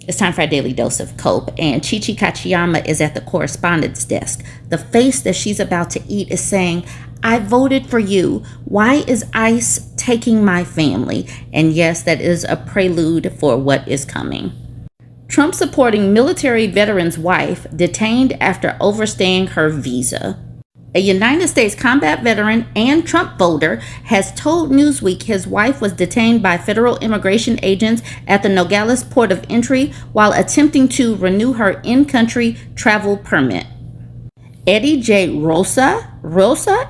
It's time for a daily dose of Cope, and Chichi Kachiyama is at the correspondence desk. The face that she's about to eat is saying, "I voted for you. Why is ICE taking my family?" And yes, that is a prelude for what is coming. Trump supporting military veteran's wife detained after overstaying her visa. A United States combat veteran and Trump voter has told Newsweek his wife was detained by federal immigration agents at the Nogales port of entry while attempting to renew her in-country travel permit. Eddie J. Rosa,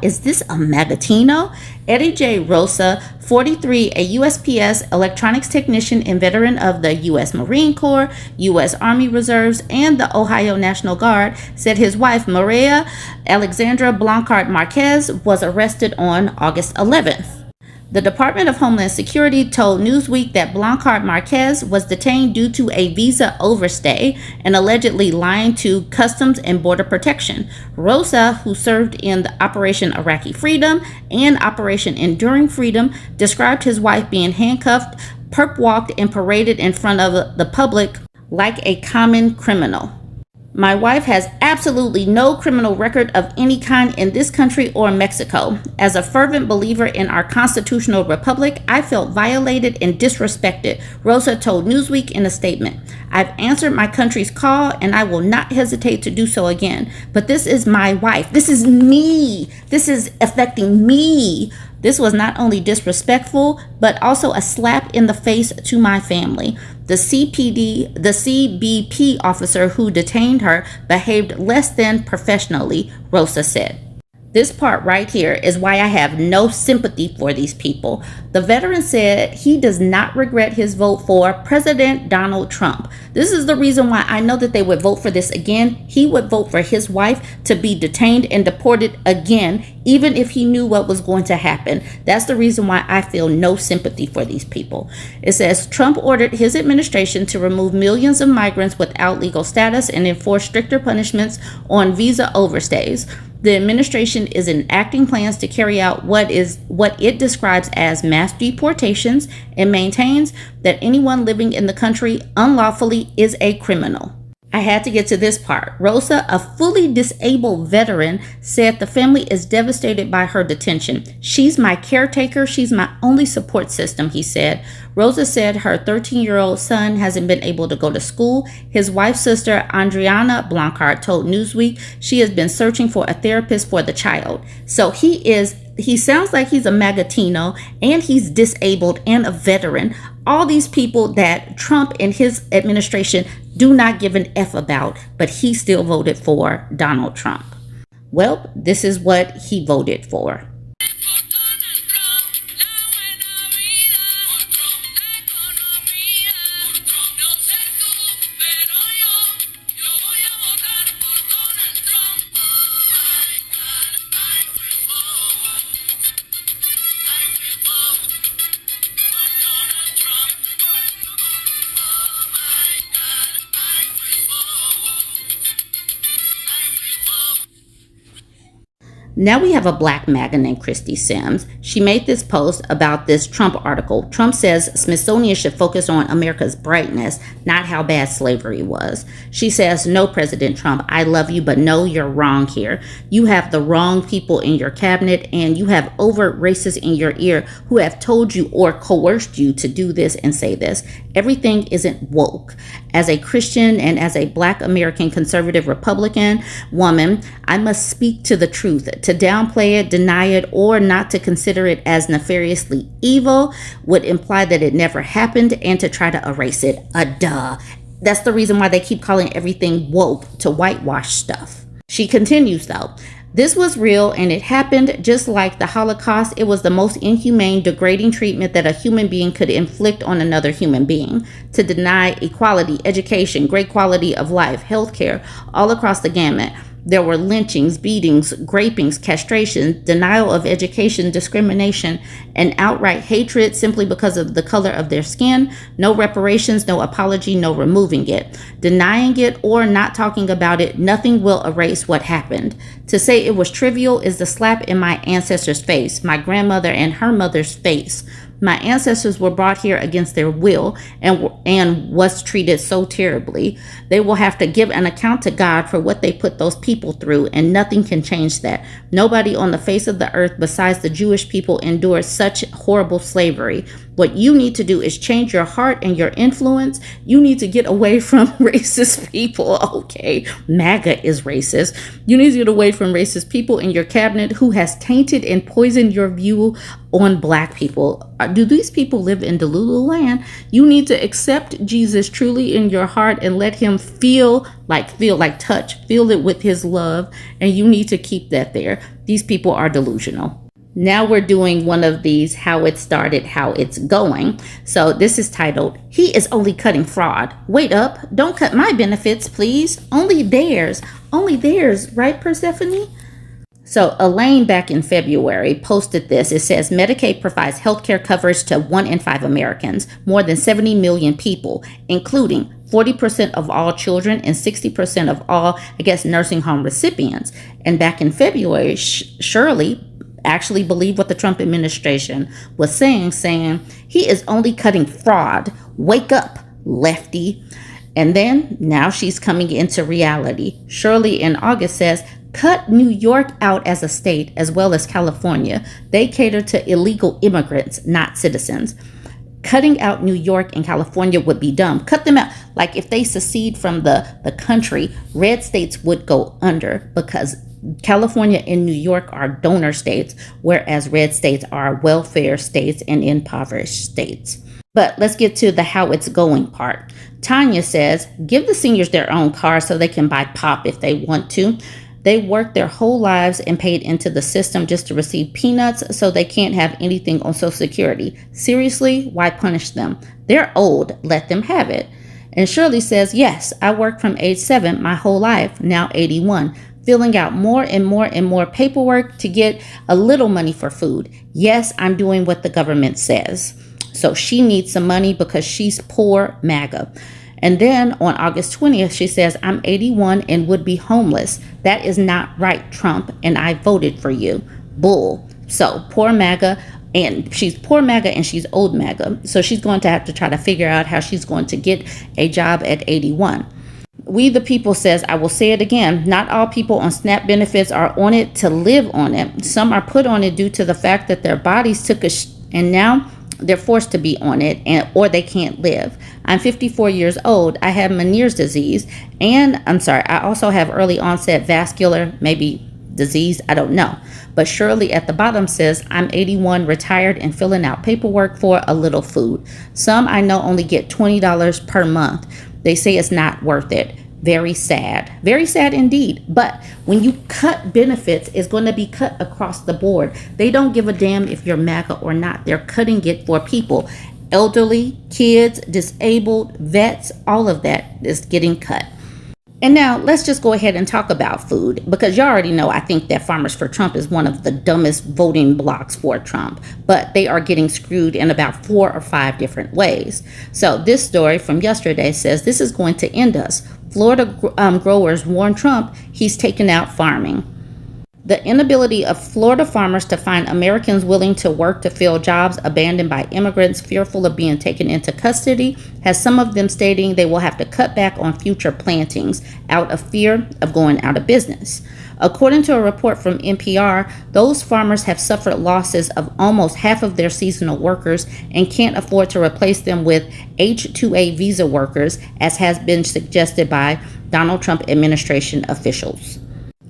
is this a MAGAtino? Eddie J. Rosa, 43, a USPS electronics technician and veteran of the U.S. Marine Corps, U.S. Army Reserves, and the Ohio National Guard, said his wife, Maria Alexandra Blancard Marquez, was arrested on August 11th. The Department of Homeland Security told Newsweek that Blancard Marquez was detained due to a visa overstay and allegedly lying to Customs and Border Protection. Rosa, who served in the Operation Iraqi Freedom and Operation Enduring Freedom, described his wife being handcuffed, perp-walked, and paraded in front of the public like a common criminal. "My wife has absolutely no criminal record of any kind in this country or Mexico. As a fervent believer in our constitutional republic, I felt violated and disrespected," Rosa told Newsweek in a statement. "I've answered my country's call and I will not hesitate to do so again. But this is my wife. This is me. This is affecting me. This was not only disrespectful, but also a slap in the face to my family. The CBP officer who detained her behaved less than professionally," Rosa said. This part right here is why I have no sympathy for these people. The veteran said he does not regret his vote for President Donald Trump. This is the reason why I know that they would vote for this again. He would vote for his wife to be detained and deported again, even if he knew what was going to happen. That's the reason why I feel no sympathy for these people. It says Trump ordered his administration to remove millions of migrants without legal status and enforce stricter punishments on visa overstays. The administration is enacting plans to carry out what it describes as mass deportations and maintains that anyone living in the country unlawfully is a criminal. I had to get to this part. Rosa, a fully disabled veteran, said the family is devastated by her detention. "She's my caretaker. She's my only support system," he said. Rosa said her 13-year-old son hasn't been able to go to school. His wife's sister, Adriana Blancard, told Newsweek she has been searching for a therapist for the child. So he sounds like he's a MAGAtino, and he's disabled and a veteran. All these people that Trump and his administration do not give an F about, but he still voted for Donald Trump. Well, this is what he voted for. Now we have a black MAGA named Christy Sims. She made this post about this Trump article. Trump says Smithsonian should focus on America's brightness, not how bad slavery was. She says, "No, President Trump, I love you, but no, you're wrong here. You have the wrong people in your cabinet, and you have overt racists in your ear who have told you or coerced you to do this and say this. Everything isn't woke. As a Christian and as a black American conservative Republican woman, I must speak to the truth. To downplay it, deny it, or not to consider it as nefariously evil would imply that it never happened, and to try to erase it. Duh. That's the reason why they keep calling everything woke, to whitewash stuff." She continues though. "This was real and it happened just like the Holocaust. It was the most inhumane, degrading treatment that a human being could inflict on another human being. To deny equality, education, great quality of life, healthcare, all across the gamut. There were lynchings, beatings, rapings, castration, denial of education, discrimination, and outright hatred simply because of the color of their skin. No reparations, no apology, no removing it. Denying it or not talking about it, nothing will erase what happened. To say it was trivial is the slap in my ancestors' face, my grandmother and her mother's face. My ancestors were brought here against their will and was treated so terribly. They will have to give an account to God for what they put those people through, and nothing can change that. Nobody on the face of the earth besides the Jewish people endured such horrible slavery. What you need to do is change your heart and your influence. You need to get away from racist people. Okay, MAGA is racist. You need to get away from racist people in your cabinet who has tainted and poisoned your view on Black people. Do these people live in Delulu land? You need to accept Jesus truly in your heart and let him feel like touch, feel it with his love, and you need to keep that there. These people are delusional. Now we're doing one of these, how it started, how it's going. So this is titled, He is Only Cutting Fraud. Wait up, don't cut my benefits, please. Only theirs, right, Persephone? So Elaine back in February posted this. It says Medicaid provides healthcare coverage to 1 in 5 Americans, more than 70 million people, including 40% of all children and 60% of all, nursing home recipients. And back in February, Shirley actually believed what the Trump administration was saying he is only cutting fraud. Wake up, lefty. And then now she's coming into reality. Shirley in August says, cut New York out as a state as well as California. They cater to illegal immigrants, not citizens. Cutting out New York and California would be dumb. Cut them out. Like if they secede from the country, red states would go under because California and New York are donor states, whereas red states are welfare states and impoverished states. But let's get to the how it's going part. Tanya says, give the seniors their own car so they can buy pop if they want to. They worked their whole lives and paid into the system just to receive peanuts, so they can't have anything on Social Security. Seriously, why punish them? They're old. Let them have it. And Shirley says, yes, I worked from age 7 my whole life, now 81. Filling out more and more paperwork to get a little money for food. Yes, I'm doing what the government says. So she needs some money because she's poor MAGA. And then on August 20th, she says, I'm 81 and would be homeless. That is not right, Trump, and I voted for you. Bull. So poor MAGA, and she's poor MAGA and she's old MAGA. So she's going to have to try to figure out how she's going to get a job at 81. We the People says, I will say it again, not all people on SNAP benefits are on it to live on it. Some are put on it due to the fact that their bodies took and now they're forced to be on it or they can't live. I'm 54 years old. I have Meniere's disease and I also have early onset vascular, maybe disease, I don't know. But Shirley at the bottom says, I'm 81, retired and filling out paperwork for a little food. Some I know only get $20 per month. They say it's not worth it. Very sad indeed. But when you cut benefits, it's going to be cut across the board. They don't give a damn if you're MAGA or not. They're cutting it for people. Elderly, kids, disabled, vets, all of that is getting cut. And now let's just go ahead and talk about food, because you already know I think that Farmers for Trump is one of the dumbest voting blocks for Trump, but they are getting screwed in about 4 or 5 different ways. So this story from yesterday says this is going to end us. Florida growers warn Trump he's taken out farming. The inability of Florida farmers to find Americans willing to work to fill jobs abandoned by immigrants fearful of being taken into custody has some of them stating they will have to cut back on future plantings out of fear of going out of business. According to a report from NPR, those farmers have suffered losses of almost half of their seasonal workers and can't afford to replace them with H-2A visa workers, as has been suggested by Donald Trump administration officials.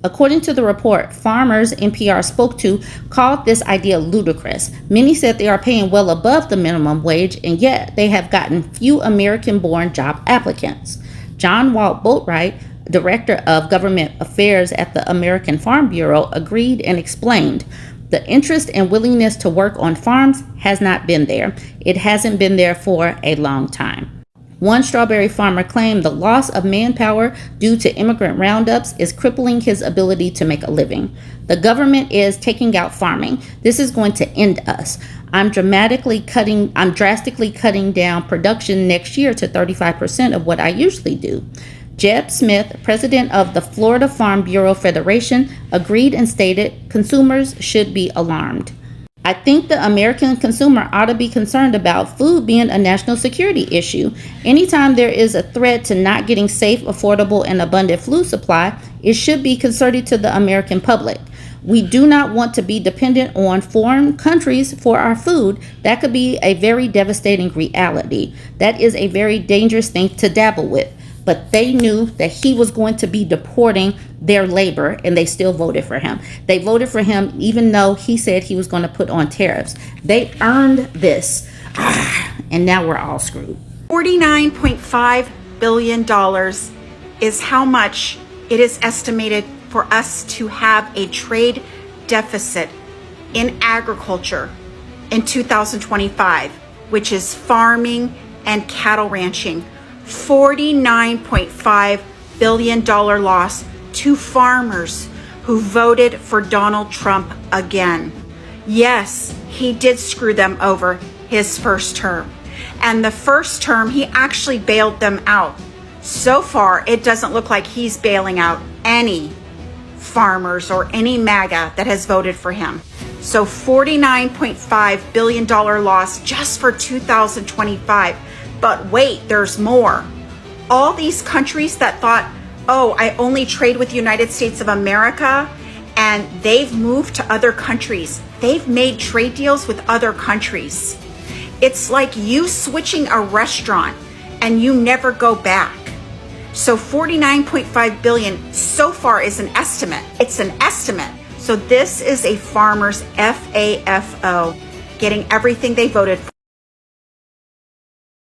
According to the report, farmers NPR spoke to called this idea ludicrous. Many said they are paying well above the minimum wage, and yet they have gotten few American-born job applicants. John Walt Boatwright, Director of Government Affairs at the American Farm Bureau, agreed and explained, the interest and willingness to work on farms has not been there. It hasn't been there for a long time. One strawberry farmer claimed the loss of manpower due to immigrant roundups is crippling his ability to make a living. The government is taking out farming. This is going to end us. I'm drastically cutting down production next year to 35% of what I usually do. Jeb Smith, president of the Florida Farm Bureau Federation, agreed and stated consumers should be alarmed. I think the American consumer ought to be concerned about food being a national security issue. Anytime there is a threat to not getting safe, affordable, and abundant food supply, it should be concerted to the American public. We do not want to be dependent on foreign countries for our food. That could be a very devastating reality. That is a very dangerous thing to dabble with. But they knew that he was going to be deporting their labor, and they still voted for him. They voted for him even though he said he was going to put on tariffs. They earned this, and now we're all screwed. $49.5 billion is how much it is estimated for us to have a trade deficit in agriculture in 2025, which is farming and cattle ranching. $49.5 billion loss to farmers who voted for Donald Trump again. Yes, he did screw them over his first term. And the first term, he actually bailed them out. So far, it doesn't look like he's bailing out any farmers or any MAGA that has voted for him. So $49.5 billion loss just for 2025. But wait, there's more. All these countries that thought, oh, I only trade with the United States of America, and they've moved to other countries. They've made trade deals with other countries. It's like you switching a restaurant and you never go back. So 49.5 billion so far is an estimate. It's an estimate. So this is a farmer's FAFO getting everything they voted for.